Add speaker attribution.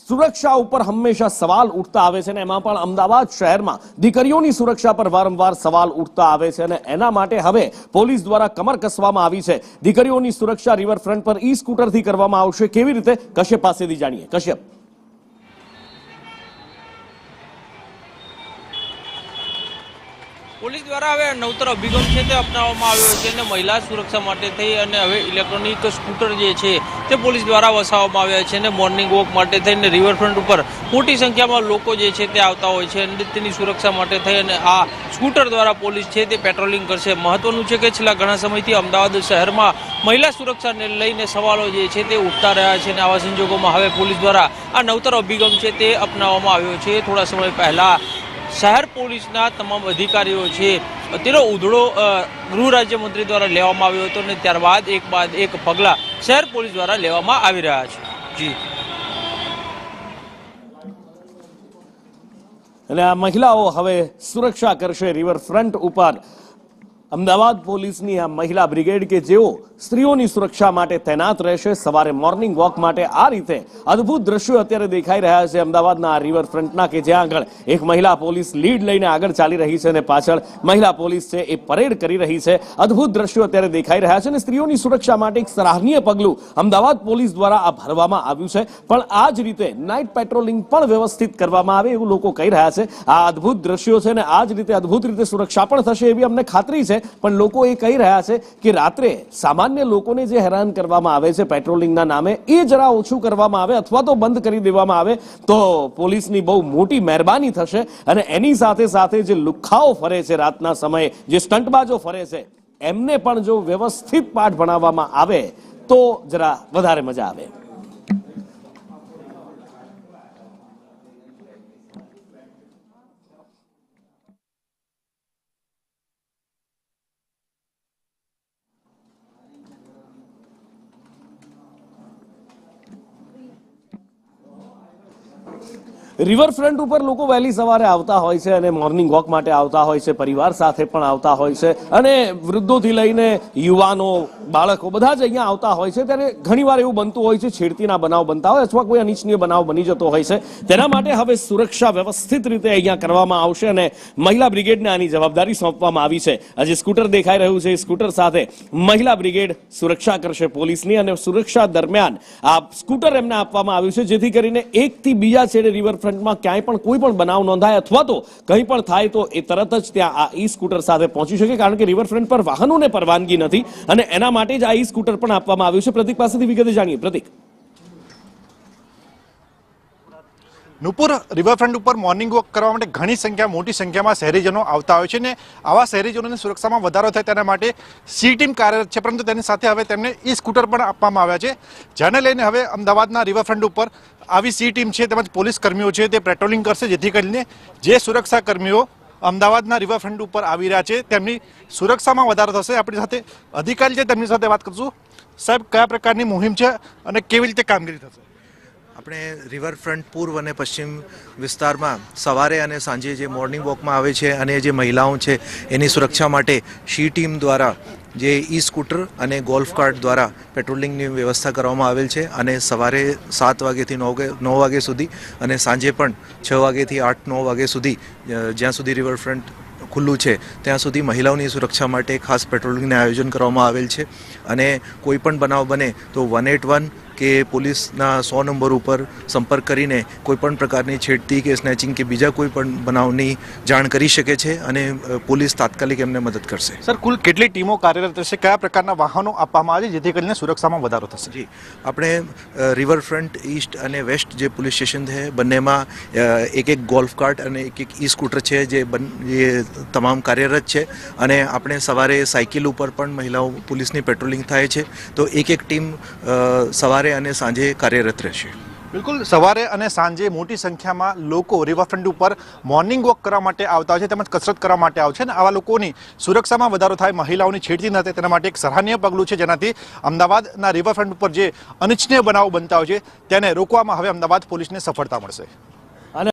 Speaker 1: સુરક્ષા ઉપર હંમેશા સવાલ ઉઠતા આવે છે અને એમાં પણ અમદાવાદ શહેરમાં દીકરીઓની સુરક્ષા પર વારંવાર સવાલ ઉઠતા આવે છે અને એના માટે હવે પોલીસ દ્વારા કમર કસવામાં આવી છે। દીકરીઓની સુરક્ષા રિવરફ્રન્ટ પર ઈ સ્કૂટરથી કરવામાં આવશે, કેવી રીતે કશ્યપ પાસેથી જાણીએ। કશ્યપ,
Speaker 2: પોલીસ દ્વારા હવે નવતર અભિગમ છે તે અપનાવવામાં આવ્યો છે અને મહિલા સુરક્ષા માટે થઈ અને હવે ઇલેક્ટ્રોનિક સ્કૂટર જે છે તે પોલીસ દ્વારા વસાવવામાં આવ્યા છે અને મોર્નિંગ વોક માટે થઈને રિવરફ્રન્ટ ઉપર મોટી સંખ્યામાં લોકો જે છે તે આવતા હોય છે અને તેની સુરક્ષા માટે થઈ અને આ સ્કૂટર દ્વારા પોલીસ છે તે પેટ્રોલિંગ કરશે। મહત્વનું છે કે છેલ્લા ઘણા સમયથી અમદાવાદ શહેરમાં મહિલા સુરક્ષાને લઈને સવાલો જે છે તે ઉઠતા રહ્યા છે અને આવા સંજોગોમાં હવે પોલીસ દ્વારા આ નવતર અભિગમ છે તે અપનાવવામાં આવ્યો છે। થોડા સમય પહેલા શહેર પોલીસના તમામ અધિકારીઓ છે તેનો ઉધડો ગૃહ રાજ્યમંત્રી દ્વારા લેવામાં આવ્યો હતો અને ત્યારબાદ એક બાદ એક પગલાં શહેર પોલીસ દ્વારા લેવામાં આવી રહ્યા છે। જી,
Speaker 1: અને આ મહિલાઓ હવે સુરક્ષા કરશે રિવરફ્રન્ટ ઉપર। અમદાવાદ પોલીસની આ મહિલા બ્રિગેડ કે જેઓ સ્ત્રીઓની સુરક્ષા માટે તૈનાત રહેશે, સવારે મોર્નિંગ વોક માટે આ રીતે અદ્ભુત દ્રશ્યો અત્યારે દેખાઈ રહ્યા છે અમદાવાદના આ રિવરફ્રન્ટના, કે જ્યાં આગળ એક મહિલા પોલીસ લીડ લઈને આગળ ચાલી રહી છે અને પાછળ મહિલા પોલીસ છે એ પરેડ કરી રહી છે। અદ્ભુત દ્રશ્યો અત્યારે દેખાઈ રહ્યા છે અને સ્ત્રીઓની સુરક્ષા માટે એક સરાહનીય પગલું અમદાવાદ પોલીસ દ્વારા આ ભરવામાં આવ્યું છે, પણ આ જ રીતે નાઇટ પેટ્રોલિંગ પણ વ્યવસ્થિત કરવામાં આવે એવું લોકો કહી રહ્યા છે। આ અદ્ભુત દ્રશ્યો છે અને આ જ રીતે અદ્ભુત રીતે સુરક્ષા પણ થશે એવી અમને ખાતરી છે, પણ લોકો એ કહી રહ્યા છે કે રાત્રે સામાન્ય લોકોને જે હેરાન કરવામાં આવે છે પેટ્રોલિંગના નામે એ જરા ઓછું કરવામાં આવે અથવા તો બંધ કરી દેવામાં આવે તો પોલીસની બહુ મોટી મહેરબાની થશે। અને એની સાથે સાથે જે લુખ્ખાઓ ફરે છે રાતના સમયે, જે સ્ટંટબાજો ફરે છે, એમને પણ જો વ્યવસ્થિત પાઠ ભણાવવામાં આવે તો જરા વધારે મજા આવે। રિવરફ્રન્ટ ઉપર લોકો વહેલી સવારે આવતા હોય છે અને મોર્નિંગ વોક માટે આવતા હોય છે, પરિવાર સાથે પણ આવતા હોય છે અને વૃદ્ધોથી લઈને યુવાનો, બાળકો બધા જ અહીંયા આવતા હોય છે। ત્યારે ઘણીવાર એવું બનતું હોય છે, છેડતીના બનાવ બનતા હોય અથવા કોઈ અનિચ્છનીય બનાવ બની જતો હોય છે। તેના માટે હવે સુરક્ષા વ્યવસ્થિત રીતે અહીંયા કરવામાં આવશે અને મહિલા બ્રિગેડને આની જવાબદારી સોંપવામાં આવી છે। આજે સ્કૂટર દેખાઈ રહ્યું છે, સ્કૂટર સાથે મહિલા બ્રિગેડ સુરક્ષા કરશે પોલીસની અને સુરક્ષા દરમિયાન આ સ્કૂટર એમને આપવામાં આવ્યું છે જેથી કરીને એકથી બીજા છેડે રિવરફ્રન્ટ ક્યાંય પણ કોઈ પણ બનાવ નોંધાય અથવા તો કંઈ પણ થાય તો એ તરત જ ત્યાં આ ઈ સ્કૂટર સાથે પહોંચી શકે, કારણ કે રિવરફ્રન્ટ પર વાહનોને પરવાનગી નથી અને એના માટે જ આ ઈ સ્કૂટર પણ આપવામાં આવ્યું છે। પ્રતિક પાસેથી વિગતે જાણીએ। પ્રતિક,
Speaker 3: નુપુર, રિવરફ્રન્ટ ઉપર મોર્નિંગ વોક કરવા માટે મોટી સંખ્યામાં શહેરીજનો આવતા હોય છે ને આવા શહેરીજનોની સુરક્ષામાં વધારો થાય તેના માટે સી ટીમ કાર્યરત છે, પરંતુ તેની સાથે હવે તેમને ઈ સ્કૂટર પણ આપવામાં આવ્યા છે, જેને લઈને હવે અમદાવાદના રિવરફ્રન્ટ ઉપર આવી સી ટીમ છે તેમજ પોલીસ કર્મીઓ છે તે પેટ્રોલિંગ કરશે, જેથી કરીને જે સુરક્ષા કર્મીઓ અમદાવાદના રિવરફ્રન્ટ ઉપર આવી રહ્યા છે તેમની સુરક્ષામાં વધારો થશે। આપણી સાથે અધિકારી છે, તેમની સાથે વાત કરશું। સાહેબ, કયા પ્રકારની મુહિમ છે અને કેવી રીતે કામગીરી થશે?
Speaker 4: આપણે રિવરફ્રન્ટ પૂર્વ અને પશ્ચિમ વિસ્તારમાં સવારે અને સાંજે જે મોર્નિંગ વોકમાં આવે છે અને જે મહિલાઓ છે એની સુરક્ષા માટે સી ટીમ દ્વારા જે ઈ સ્કૂટર અને ગોલ્ફ કાર્ટ દ્વારા પેટ્રોલિંગની વ્યવસ્થા કરવામાં આવેલ છે અને સવારે 7 વાગ્યાથી 9 વાગ્યા સુધી અને સાંજે પણ 6 વાગ્યાથી 8-9 વાગ્યા સુધી જ્યાં સુધી રિવરફ્રન્ટ ખુલ્લું છે ત્યાં સુધી મહિલાઓની સુરક્ષા માટે ખાસ પેટ્રોલિંગનું આયોજન કરવામાં આવેલ છે અને કોઈ પણ બનાવ બને તો 181 કે પોલીસના 100 નંબર ઉપર સંપર્ક કરીને કોઈપણ પ્રકારની છેડતી કે સ્નેચિંગ કે બીજા કોઈ પણ બનાવની જાણ કરી શકે છે અને પોલીસ તાત્કાલિક એમને મદદ કરશે।
Speaker 3: સર, કુલ કેટલી ટીમો કાર્યરત રહેશે, કયા પ્રકારના વાહનો આપવામાં આવે જેથી કરીને સુરક્ષામાં વધારો થશે?
Speaker 4: જી, આપણે રિવરફ્રન્ટ ઈસ્ટ અને વેસ્ટ જે પોલીસ સ્ટેશન છે બંનેમાં એક ગોલ્ફ કાર્ટ અને એક ઈ સ્કૂટર છે જે તમામ કાર્યરત છે અને આપણે સવારે સાયકલ ઉપર પણ મહિલાઓ પોલીસની પેટ્રોલિંગ થાય છે, તો એક ટીમ સવારે અને સાંજે કાર્યરત રહેશે।
Speaker 3: બિલકુલ, સવારે અને સાંજે મોટી સંખ્યામાં લોકો રિવરફ્રન્ટ ઉપર મોર્નિંગ વોક કરવા માટે આવતા હોય છે તેમજ કસરત કરવા માટે આવે છે અને આવા લોકોની સુરક્ષામાં વધારો થાય, મહિલાઓની છેડતી ન થાય તેના માટે એક સરાહનીય પગલું છે, જેનાથી અમદાવાદના રિવરફ્રન્ટ ઉપર જે અનિચ્છનીય બનાવો બનતા હોય છે તેને રોકવામાં હવે અમદાવાદ પોલીસને સફળતા મળશે।